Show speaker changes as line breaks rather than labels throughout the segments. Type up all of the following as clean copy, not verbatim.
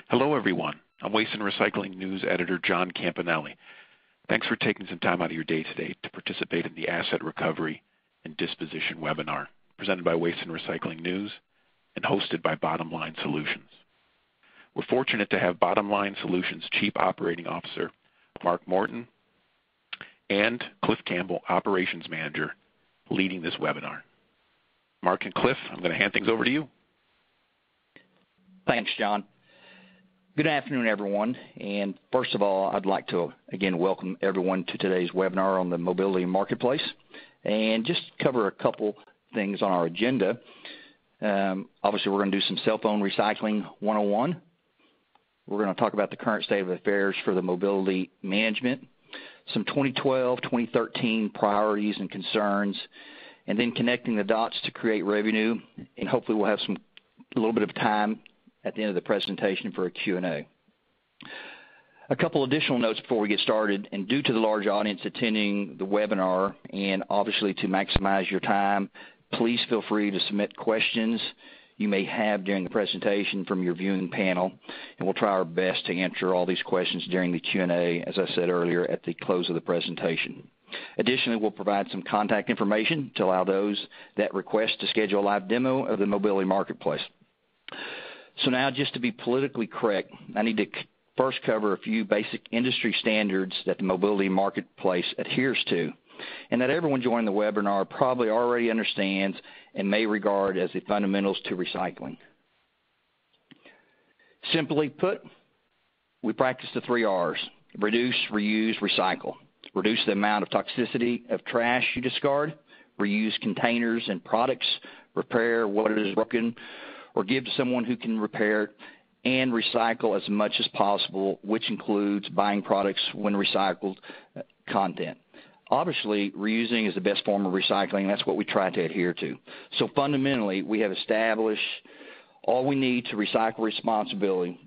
Hello, everyone. I'm Waste and Recycling News Editor John Campanelli. Thanks for taking some time out of your day today to participate in the Asset Recovery and Disposition webinar presented by Waste and Recycling News and hosted by Bottom Line Solutions. We're fortunate to have Bottom Line Solutions Chief Operating Officer Mark Morton and Cliff Campbell, Operations Manager, leading this webinar. Mark and Cliff, I'm going to hand things over to you.
Thanks, John. Good afternoon, everyone. And first of all, I'd like to, again, welcome everyone to today's webinar on the mobility marketplace and just cover a couple things on our agenda. Obviously, we're going to do some cell phone recycling 101. We're going to talk about the current state of affairs for the mobility management, some 2012, 2013 priorities and concerns, and then connecting the dots to create revenue. And hopefully we'll have a little bit of time at the end of the presentation for a Q&A. A couple additional notes before we get started, and due to the large audience attending the webinar and obviously to maximize your time, please feel free to submit questions you may have during the presentation from your viewing panel, and we'll try our best to answer all these questions during the Q&A, as I said earlier, at the close of the presentation. Additionally, we'll provide some contact information to allow those that request to schedule a live demo of the mobility marketplace. So now, just to be politically correct, I need to first cover a few basic industry standards that the mobility marketplace adheres to, and that everyone joining the webinar probably already understands and may regard as the fundamentals to recycling. Simply put, we practice the 3 R's: reduce, reuse, recycle. Reduce the amount of toxicity of trash you discard, reuse containers and products, repair what is broken, or give to someone who can repair it, and recycle as much as possible, which includes buying products when recycled content. Obviously, reusing is the best form of recycling. That's what we try to adhere to. So fundamentally, we have established all we need to recycle responsibly.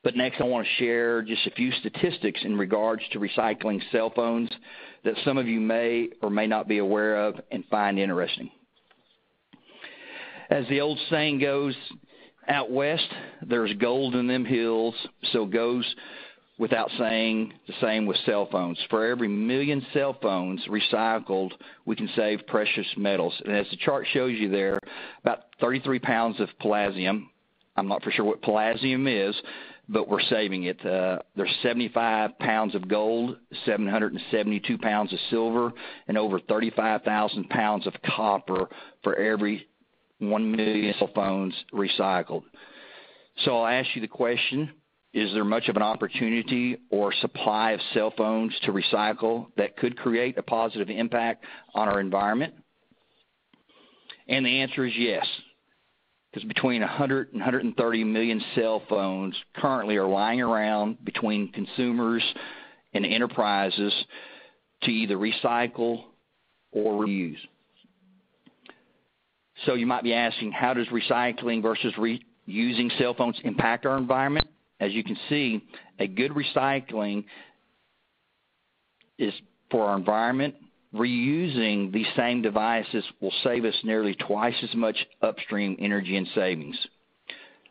But next, I want to share just a few statistics in regards to recycling cell phones that some of you may or may not be aware of and find interesting. As the old saying goes, out west, there's gold in them hills, so it goes without saying the same with cell phones. For every 1 million cell phones recycled, we can save precious metals. And as the chart shows you there, about 33 pounds of palladium. I'm not for sure what palladium is, but we're saving it. There's 75 pounds of gold, 772 pounds of silver, and over 35,000 pounds of copper for every 1 million cell phones recycled. So I'll ask you the question, is there much of an opportunity or supply of cell phones to recycle that could create a positive impact on our environment? And the answer is yes, because between 100 and 130 million cell phones currently are lying around between consumers and enterprises to either recycle or reuse. So you might be asking, how does recycling versus reusing cell phones impact our environment? As you can see, a good recycling is for our environment. Reusing these same devices will save us nearly twice as much upstream energy and savings.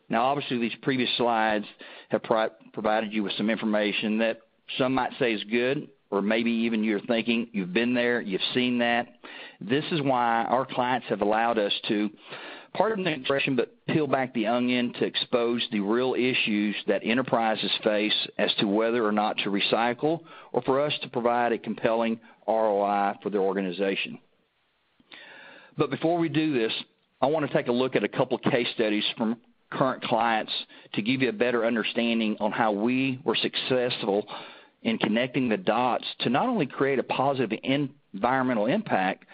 Now, obviously, these previous slides have provided you with some information that some might say is good, or maybe even you're thinking you've been there, you've seen that. This is why our clients have allowed us to, pardon the expression, but peel back the onion to expose the real issues that enterprises face as to whether or not to recycle, or for us to provide a compelling ROI for their organization. But before we do this, I want to take a look at a couple of case studies from current clients to give you a better understanding on how we were successful in connecting the dots to not only create a positive environmental impact,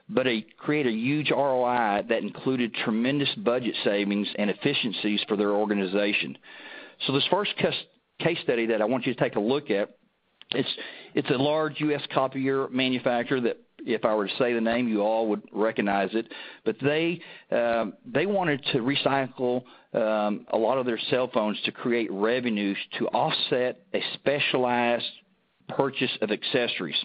but create a huge ROI that included tremendous budget savings and efficiencies for their organization. So this first case study that I want you to take a look at, it's a large U.S. copier manufacturer that, if I were to say the name, you all would recognize it. But they wanted to recycle a lot of their cell phones to create revenues to offset a specialized purchase of accessories.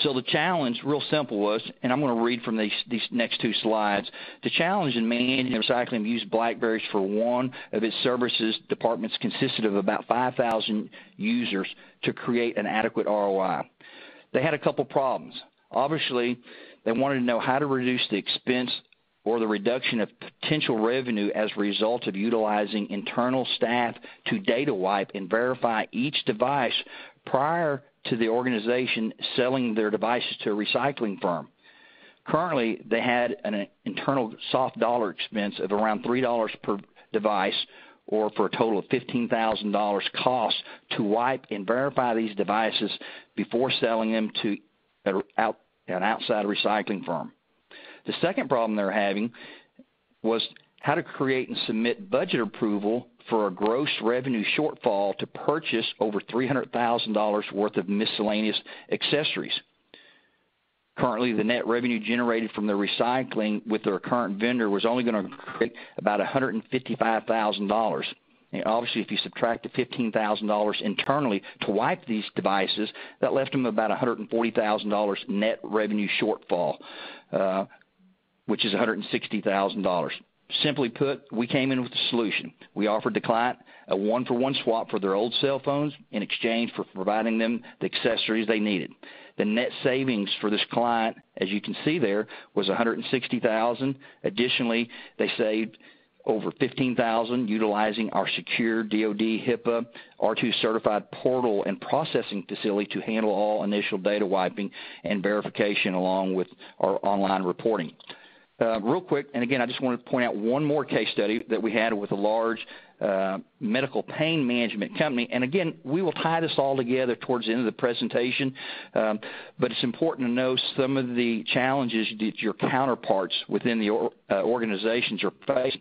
So the challenge, real simple, was, and I'm going to read from these next two slides, the challenge in managing and recycling used BlackBerries for one of its services departments consisted of about 5,000 users to create an adequate ROI. They had a couple problems. Obviously, they wanted to know how to reduce the expense or the reduction of potential revenue as a result of utilizing internal staff to data wipe and verify each device prior to the organization selling their devices to a recycling firm. Currently, they had an internal soft dollar expense of around $3 per device, or for a total of $15,000 cost to wipe and verify these devices before selling them to an outside recycling firm. The second problem they're having was how to create and submit budget approval for a gross revenue shortfall to purchase over $300,000 worth of miscellaneous accessories. Currently, the net revenue generated from the recycling with their current vendor was only going to create about $155,000. And obviously, if you subtract the $15,000 internally to wipe these devices, that left them about $140,000 net revenue shortfall, which is $160,000. Simply put, we came in with a solution. We offered the client a one-for-one swap for their old cell phones in exchange for providing them the accessories they needed. The net savings for this client, as you can see there, was $160,000. Additionally, they saved over $15,000 utilizing our secure DoD HIPAA R2 certified portal and processing facility to handle all initial data wiping and verification along with our online reporting. Real quick, and again, I just want to point out one more case study that we had with a large medical pain management company. And again, we will tie this all together towards the end of the presentation, but it's important to know some of the challenges that your counterparts within the organizations are facing.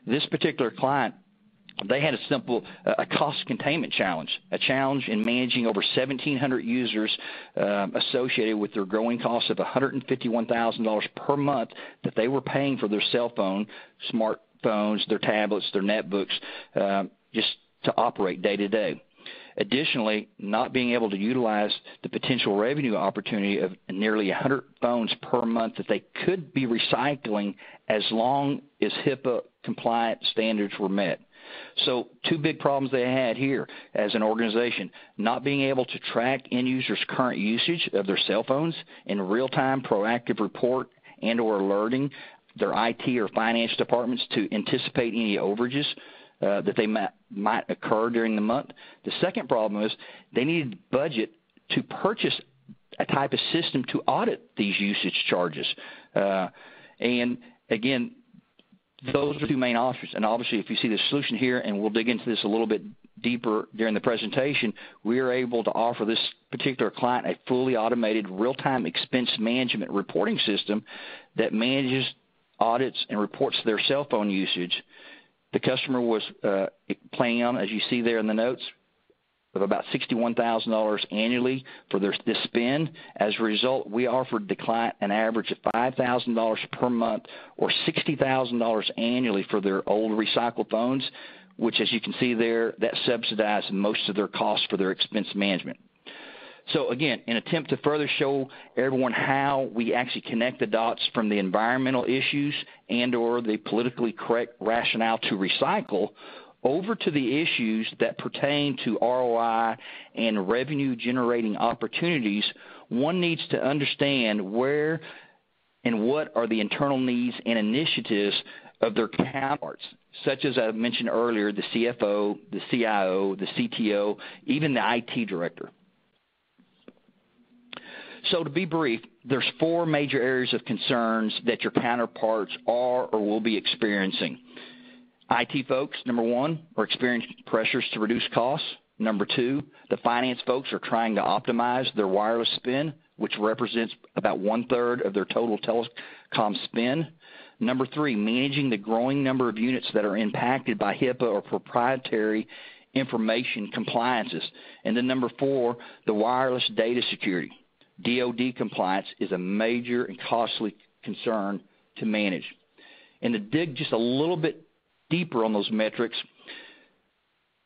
This particular client, they had a simple cost containment challenge, a challenge in managing over 1,700 users associated with their growing costs of $151,000 per month that they were paying for their cell phone, smartphones, their tablets, their netbooks, just to operate day to day. Additionally, not being able to utilize the potential revenue opportunity of nearly 100 phones per month that they could be recycling as long as HIPAA compliant standards were met. So two big problems they had here as an organization: not being able to track end users' current usage of their cell phones in real-time proactive report and or alerting their IT or finance departments to anticipate any overages that they might occur during the month. The second problem is they needed budget to purchase a type of system to audit these usage charges. And again, those are the two main options. And obviously, if you see the solution here, and we'll dig into this a little bit deeper during the presentation, we are able to offer this particular client a fully automated real-time expense management reporting system that manages, audits, and reports their cell phone usage. The customer was planning on, as you see there in the notes, of about $61,000 annually for this spend. As a result, we offered the client an average of $5,000 per month or $60,000 annually for their old recycled phones, which, as you can see there, that subsidized most of their costs for their expense management. So again, in an attempt to further show everyone how we actually connect the dots from the environmental issues and or the politically correct rationale to recycle over to the issues that pertain to ROI and revenue-generating opportunities, one needs to understand where and what are the internal needs and initiatives of their counterparts, such as I mentioned earlier, the CFO, the CIO, the CTO, even the IT director. So to be brief, there's four major areas of concerns that your counterparts are or will be experiencing. IT folks, number one, are experiencing pressures to reduce costs. Number two, the finance folks are trying to optimize their wireless spend, which represents about 1/3 of their total telecom spend. Number three, managing the growing number of units that are impacted by HIPAA or proprietary information compliances. And then number four, the wireless data security. DoD compliance is a major and costly concern to manage. And to dig just a little bit deeper on those metrics,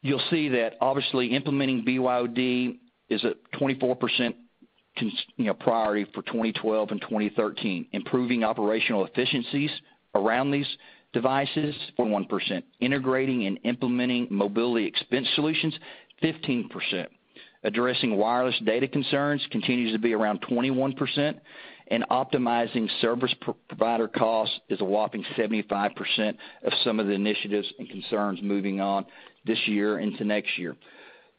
you'll see that obviously implementing BYOD is a 24% priority for 2012 and 2013. Improving operational efficiencies around these devices, 41%. Integrating and implementing mobility expense solutions, 15%. Addressing wireless data concerns continues to be around 21%. And optimizing service provider costs is a whopping 75% of some of the initiatives and concerns moving on this year into next year.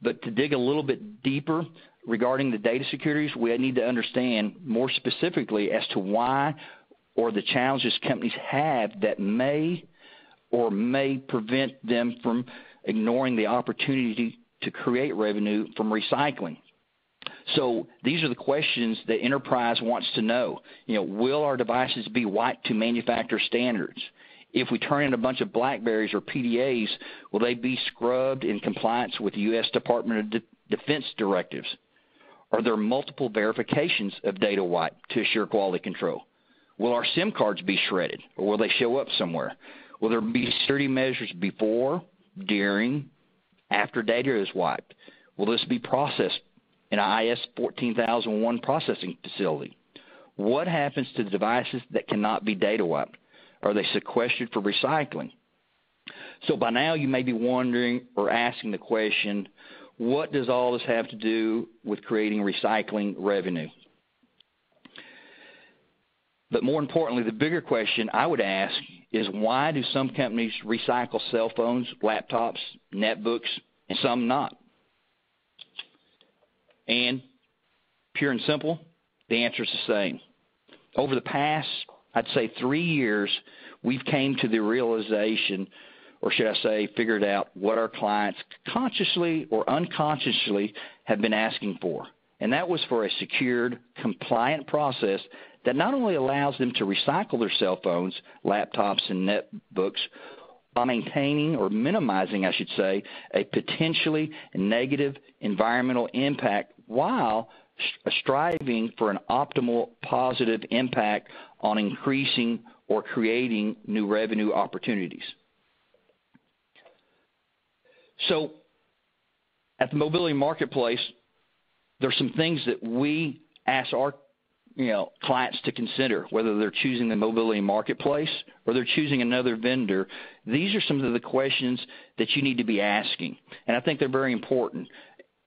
But to dig a little bit deeper regarding the data securities, we need to understand more specifically as to why or the challenges companies have that may prevent them from ignoring the opportunity to create revenue from recycling. So these are the questions that enterprise wants to know. Will our devices be wiped to manufacturer standards? If we turn in a bunch of BlackBerries or PDAs, will they be scrubbed in compliance with the U.S. Department of Defense directives? Are there multiple verifications of data wipe to assure quality control? Will our SIM cards be shredded, or will they show up somewhere? Will there be security measures before, during, after data is wiped? Will this be processed in an IS 14001 processing facility? What happens to the devices that cannot be data wiped? Are they sequestered for recycling? So by now you may be wondering or asking the question, what does all this have to do with creating recycling revenue? But more importantly, the bigger question I would ask is, why do some companies recycle cell phones, laptops, netbooks, and some not? And pure and simple, the answer is the same. Over the past, I'd say 3 years, we've came to the realization, or should I say figured out, what our clients consciously or unconsciously have been asking for. And that was for a secured, compliant process that not only allows them to recycle their cell phones, laptops, and netbooks while maintaining or minimizing, I should say, a potentially negative environmental impact while striving for an optimal positive impact on increasing or creating new revenue opportunities. So at the mobility marketplace, there's some things that we ask our clients to consider, whether they're choosing the mobility marketplace or they're choosing another vendor. These are some of the questions that you need to be asking, and I think they're very important,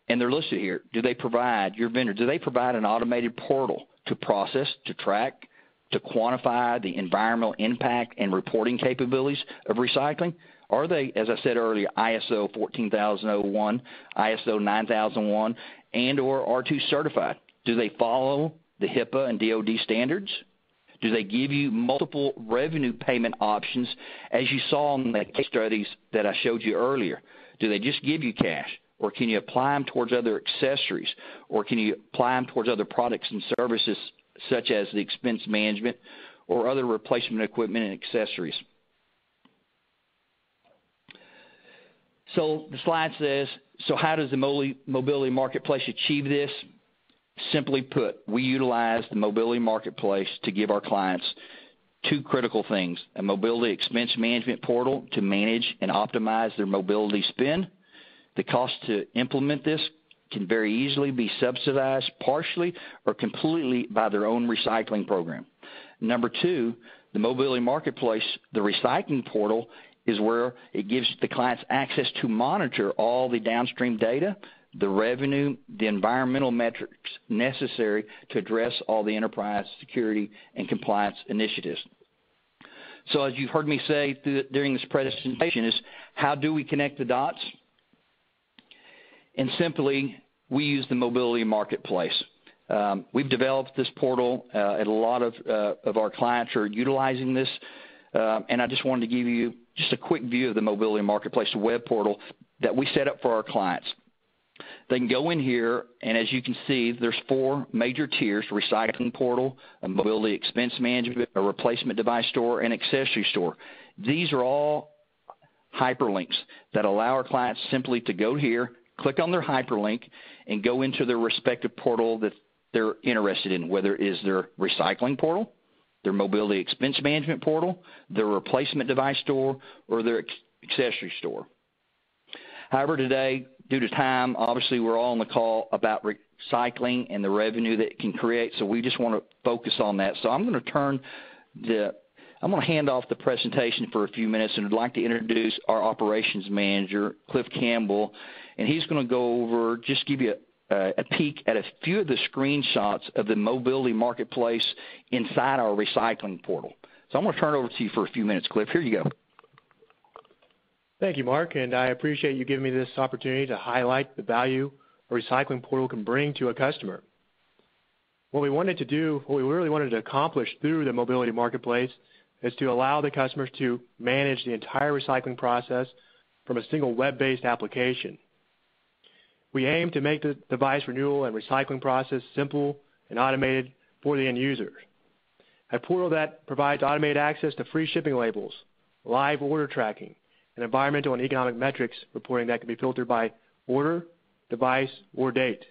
and they're listed here. Do they provide, your vendor, do they provide an automated portal to process, to track, to quantify the environmental impact and reporting capabilities of recycling? Are they, as I said earlier, ISO 14001, ISO 9001, and or R2 certified? Do they follow the HIPAA and DOD standards? Do they give you multiple revenue payment options, as you saw in the case studies that I showed you earlier? Do they just give you cash, or can you apply them towards other accessories, or can you apply them towards other products and services such as the expense management or other replacement equipment and accessories? So the slide says, so how does the mobility marketplace achieve this? Simply put, we utilize the mobility marketplace to give our clients two critical things: a mobility expense management portal to manage and optimize their mobility spend. The cost to implement this can very easily be subsidized partially or completely by their own recycling program. Number two, the mobility marketplace, the recycling portal, is where it gives the clients access to monitor all the downstream data, the revenue, the environmental metrics necessary to address all the enterprise security and compliance initiatives. So as you've heard me say during this presentation, is how do we connect the dots? And simply, we use the mobility marketplace. We've developed this portal, and a lot of our clients are utilizing this. And I just wanted to give you just a quick view of the mobility marketplace web portal that we set up for our clients. They can go in here, and as you can see, there's 4 major tiers: recycling portal, a mobility expense management, a replacement device store, and accessory store. These are all hyperlinks that allow our clients simply to go here, click on their hyperlink, and go into their respective portal that they're interested in, whether it is their recycling portal, their mobility expense management portal, their replacement device store, or their accessory store. However, today, due to time, obviously we're all on the call about recycling and the revenue that it can create, so we just want to focus on that. So I'm going to hand off the presentation for a few minutes, and I'd like to introduce our operations manager, Cliff Campbell, and he's going to go over, just give you a peek at a few of the screenshots of the mobility marketplace inside our recycling portal. So I'm going to turn it over to you for a few minutes, Cliff. Here you go.
Thank you, Mark, and I appreciate you giving me this opportunity to highlight the value a recycling portal can bring to a customer. What we really wanted to accomplish through the mobility marketplace is to allow the customers to manage the entire recycling process from a single web-based application. We aim to make the device renewal and recycling process simple and automated for the end user. A portal that provides automated access to free shipping labels, live order tracking, and environmental and economic metrics reporting that can be filtered by order, device, or date.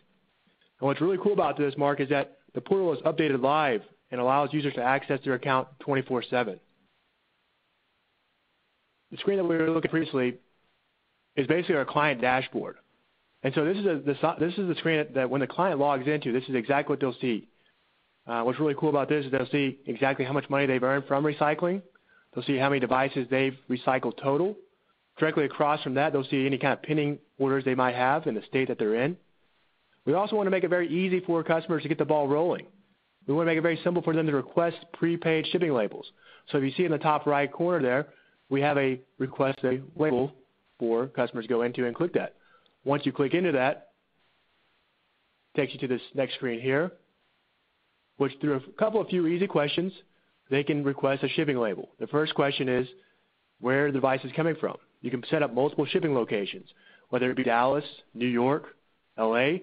And what's really cool about this, Mark, is that the portal is updated live and allows users to access their account 24/7. The screen that we were looking at previously is basically our client dashboard. And so this is the screen that when the client logs into, this is exactly what they'll see. What's really cool about this is they'll see exactly how much money they've earned from recycling. They'll see how many devices they've recycled total. Directly across from that, they'll see any kind of pending orders they might have in the state that they're in. We also want to make it very easy for customers to get the ball rolling. We want to make it very simple for them to request prepaid shipping labels. So if you see in the top right corner there, we have a request a label for customers to go into and click that. Once you click into that, it takes you to this next screen here, which through a few easy questions, they can request a shipping label. The first question is where the device is coming from. You can set up multiple shipping locations, whether it be Dallas, New York, LA.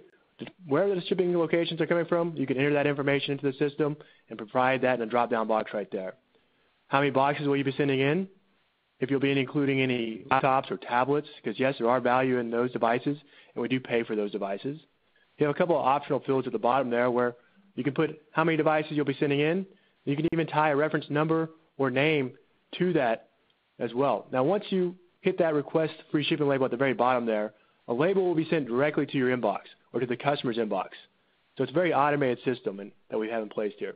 Wherever the shipping locations are coming from, you can enter that information into the system and provide that in a drop-down box right there. How many boxes will you be sending in? If you'll be including any laptops or tablets, because yes, there are value in those devices, and we do pay for those devices. You have a couple of optional fields at the bottom there where you can put how many devices you'll be sending in. You can even tie a reference number or name to that as well. Now, once you hit that request free shipping label at the very bottom there, a label will be sent directly to your inbox or to the customer's inbox. So it's a very automated system that we have in place here.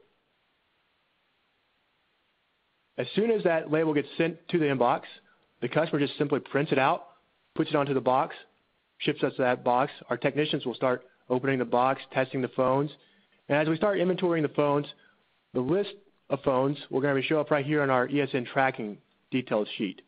As soon as that label gets sent to the inbox, the customer just simply prints it out, puts it onto the box, ships us that box. Our technicians will start opening the box, testing the phones. And as we start inventorying the phones, the list of phones will going to show up right here on our ESN tracking details sheet.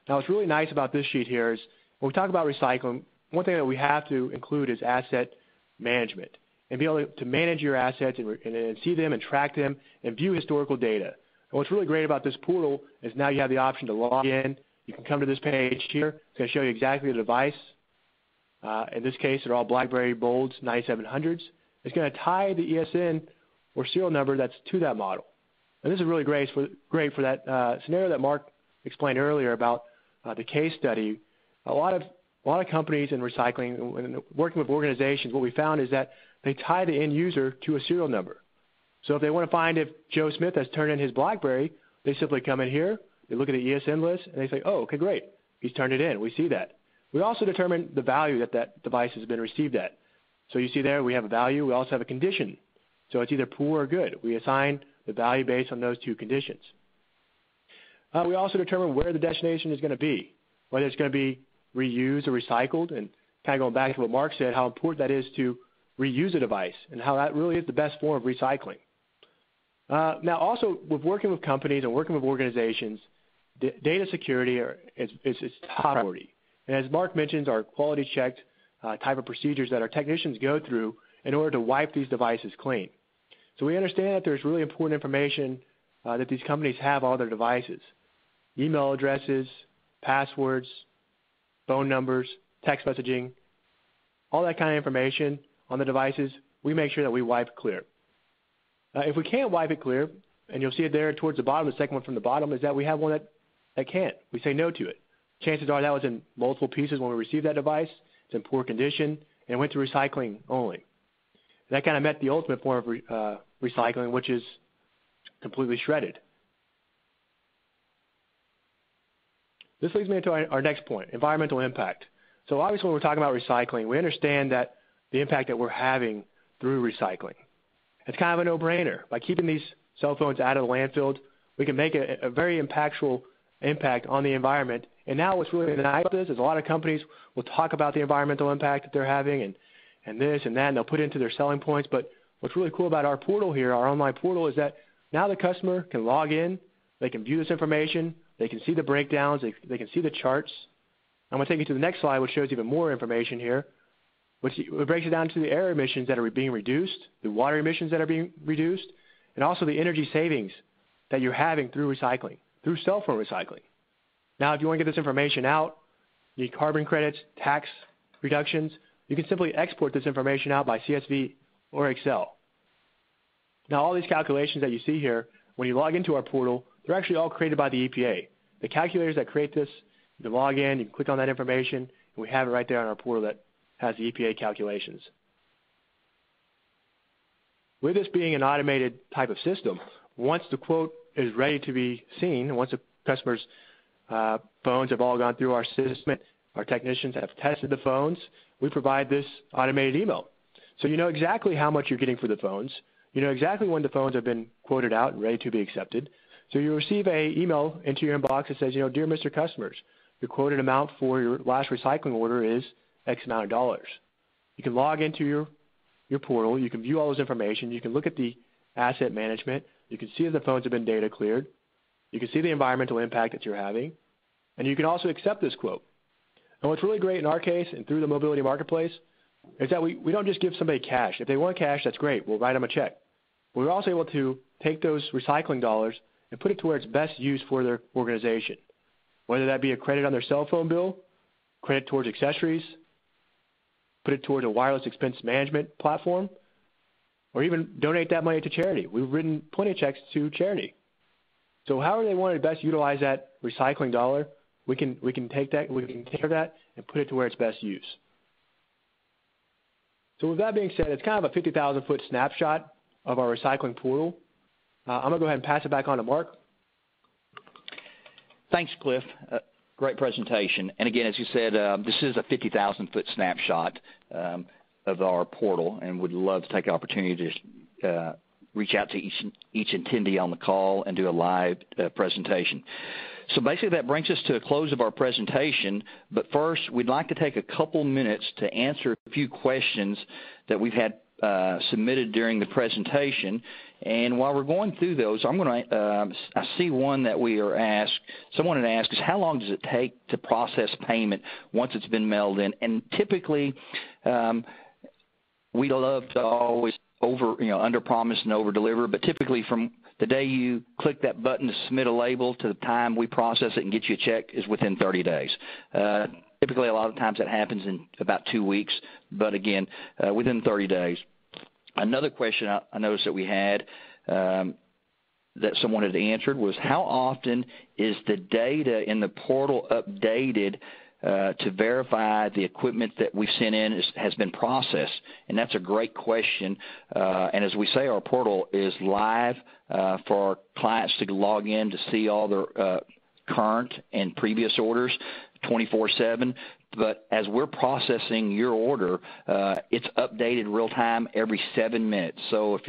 Now, what's really nice about this sheet here is when we talk about recycling, one thing that we have to include is asset management and be able to manage your assets and see them and track them and view historical data. And what's really great about this portal is now you have the option to log in. You can come to this page here. It's going to show you exactly the device. In this case, they're all BlackBerry Bolds 9700s. It's going to tie the ESN or serial number that's to that model. And this is really great for that scenario that Mark explained earlier about the case study. A lot of companies in recycling and working with organizations, what we found is that they tie the end user to a serial number. So if they want to find if Joe Smith has turned in his BlackBerry, they simply come in here, they look at the ESN list, and they say, oh, okay, great, he's turned it in. We see that. We also determine the value that device has been received at. So you see there we have a value. We also have a condition. So it's either poor or good. We assign the value based on those two conditions. We also determine where the destination is going to be, whether it's going to be reused or recycled, and kind of going back to what Mark said, how important that is to reuse a device and how that really is the best form of recycling. Now, also, with working with companies and working with organizations, data security is top priority. And as Mark mentions, our quality checked type of procedures that our technicians go through in order to wipe these devices clean. So we understand that there's really important information that these companies have on their devices. Email addresses, passwords, phone numbers, text messaging, all that kind of information on the devices, we make sure that we wipe clear. If we can't wipe it clear, and you'll see it there towards the bottom, the second one from the bottom, is that we have one that can't. We say no to it. Chances are that was in multiple pieces when we received that device. It's in poor condition, and it went to recycling only. That kind of met the ultimate form of recycling, which is completely shredded. This leads me into our next point, environmental impact. So obviously when we're talking about recycling, we understand that the impact that we're having through recycling. It's kind of a no-brainer. By keeping these cell phones out of the landfill, we can make a very impactful impact on the environment. And now what's really nice about this is a lot of companies will talk about the environmental impact that they're having and this and that, and they'll put it into their selling points. But what's really cool about our portal here, our online portal, is that now the customer can log in, they can view this information, they can see the breakdowns, they can see the charts. I'm going to take you to the next slide, which shows even more information here, which breaks it down to the air emissions that are being reduced, the water emissions that are being reduced, and also the energy savings that you're having through recycling, through cell phone recycling. Now, if you want to get this information out, you need carbon credits, tax reductions, you can simply export this information out by CSV or Excel. Now, all these calculations that you see here, when you log into our portal, they're actually all created by the EPA. The calculators that create this, you can log in, you can click on that information, and we have it right there on our portal that has the EPA calculations. With this being an automated type of system, once the quote is ready to be seen, once the customer's phones have all gone through our system, our technicians have tested the phones, we provide this automated email. So you know exactly how much you're getting for the phones. You know exactly when the phones have been quoted out and ready to be accepted. So you receive an email into your inbox that says, Dear Mr. Customers, your quoted amount for your last recycling order is X amount of dollars. You can log into your portal. You can view all this information. You can look at the asset management. You can see if the phones have been data cleared. You can see the environmental impact that you're having. And you can also accept this quote. And what's really great in our case and through the mobility marketplace is that we don't just give somebody cash. If they want cash, that's great. We'll write them a check. But we're also able to take those recycling dollars and put it to where it's best used for their organization, whether that be a credit on their cell phone bill, credit towards accessories, put it towards a wireless expense management platform, or even donate that money to charity. We've written plenty of checks to charity. So however they want to best utilize that recycling dollar, we can take that, we can take care of that and put it to where it's best used. So with that being said, it's kind of a 50,000-foot snapshot of our recycling portal. I'm going to go ahead and pass it back on to Mark.
Thanks, Cliff. Great presentation. And again, as you said, this is a 50,000-foot snapshot of our portal, and would love to take the opportunity to reach out to each attendee on the call and do a live presentation. So basically that brings us to a close of our presentation, but first we'd like to take a couple minutes to answer a few questions that we've had submitted during the presentation. And while we're going through those, I see one that we are asked, someone had asked us, how long does it take to process payment once it's been mailed in? And typically, we love to always under promise and over deliver, but typically from the day you click that button to submit a label to the time we process it and get you a check is within 30 days. Typically, a lot of times that happens in about 2 weeks, but again, within 30 days. Another question I noticed that we had that someone had answered was, how often is the data in the portal updated to verify the equipment that we've sent in has been processed? And that's a great question. And as we say, our portal is live for our clients to log in to see all their current and previous orders 24/7. But as we're processing your order, it's updated real time every 7 minutes. So if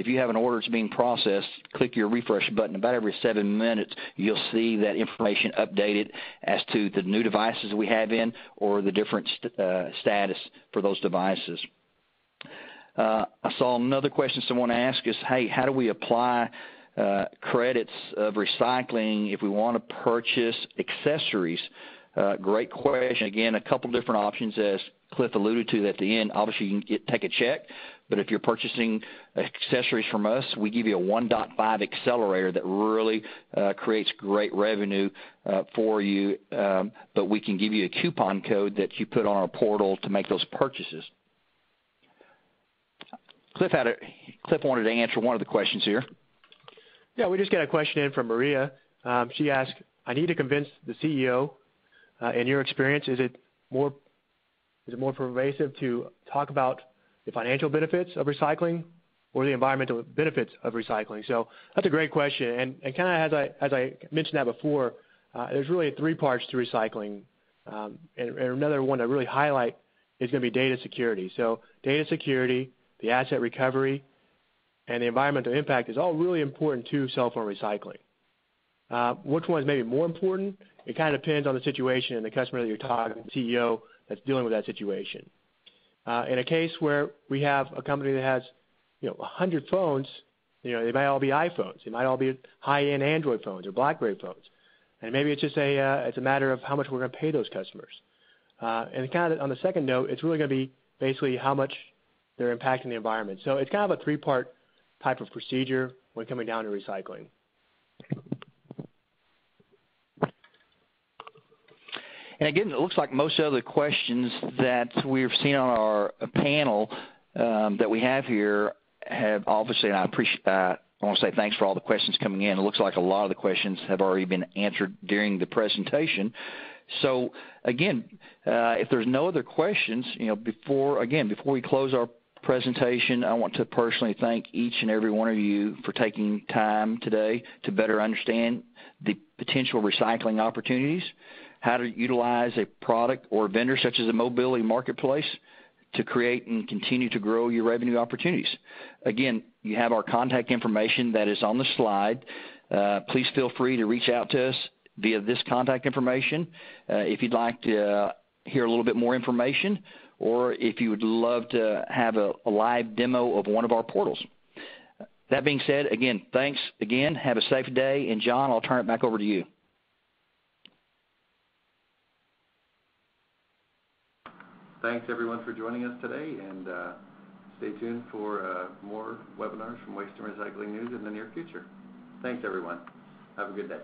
you have an order that's being processed, click your refresh button. About every 7 minutes, you'll see that information updated as to the new devices we have in or the different status for those devices. I saw another question someone asked us, hey, how do we apply credits of recycling if we want to purchase accessories? Great question. Again, a couple different options, as Cliff alluded to at the end. Obviously, you can take a check, but if you're purchasing accessories from us, we give you a 1.5 accelerator that really creates great revenue for you, but we can give you a coupon code that you put on our portal to make those purchases. Cliff wanted to answer one of the questions here.
Yeah, we just got a question in from Maria. She asked, I need to convince the CEO. In your experience, is it more pervasive to talk about the financial benefits of recycling or the environmental benefits of recycling? So that's a great question. And kind of as I mentioned that before, there's really 3 parts to recycling. And another one to really highlight is going to be data security. So data security, the asset recovery, and the environmental impact is all really important to cell phone recycling. Which one is maybe more important? It kind of depends on the situation and the customer that you're talking to, the CEO that's dealing with that situation. In a case where we have a company that has 100 phones, they might all be iPhones. They might all be high-end Android phones or BlackBerry phones. And maybe it's just it's a matter of how much we're going to pay those customers. And kind of on the second note, it's really going to be basically how much they're impacting the environment. So it's kind of a three-part type of procedure when coming down to recycling.
And again, it looks like most of the questions that we've seen on our panel that we have here have obviously, and I want to say thanks for all the questions coming in. It looks like a lot of the questions have already been answered during the presentation. So again, if there's no other questions, before we close our presentation, I want to personally thank each and every one of you for taking time today to better understand the potential recycling opportunities, how to utilize a product or vendor such as a mobility marketplace to create and continue to grow your revenue opportunities. Again, you have our contact information that is on the slide. Please feel free to reach out to us via this contact information if you'd like to hear a little bit more information, or if you would love to have a live demo of one of our portals. That being said, again, thanks again. Have a safe day. And John, I'll turn it back over to you.
Thanks, everyone, for joining us today, and stay tuned for more webinars from Waste and Recycling News in the near future. Thanks, everyone. Have a good day.